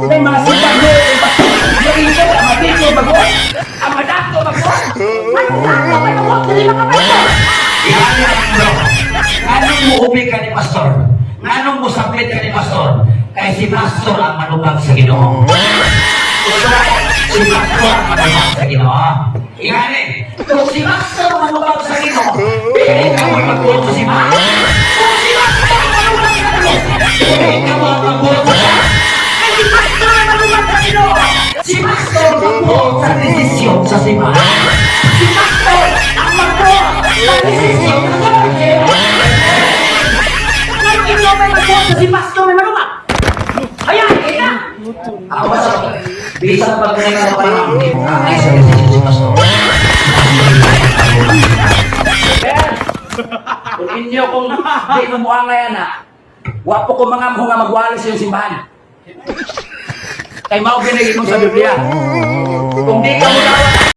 May mga sipag mo. Yung isa, ang matito, bago. Ang madato, bago. May madato, bago. Dili makapato. Anong mo ubi ka ni Pastor? Anong mo sapit ka ni Pastor? Kaya si Pastor ang manubag sa Ginoo. Si Pastor ang manubag sa Ginoo. Ingani, kung si Pastor ang manubag sa Ginoo, pili ka mo magbuto si Pastor. Kung si Pastor ang manubag sa Ginoo, pili ka mo magbuto siya. Kaya si Pastor ang manubag sa Ginoo. Si Pastor magbuto sa desisyon sa simbahan. Si Pastor ang magbuto sa desisyon sa simbahan. Ikaw may magbuto si Pastor may manubag. Ayan, kita. Awas ako. Bisa pag may mga parang ay sa desisyon si Pastor. Kung inyo kung di mamuha ngayon na, wapo ko mga mga magwalis yung simbahan. Kay mao binigay mo sa Biblia. Kung di ka mo daw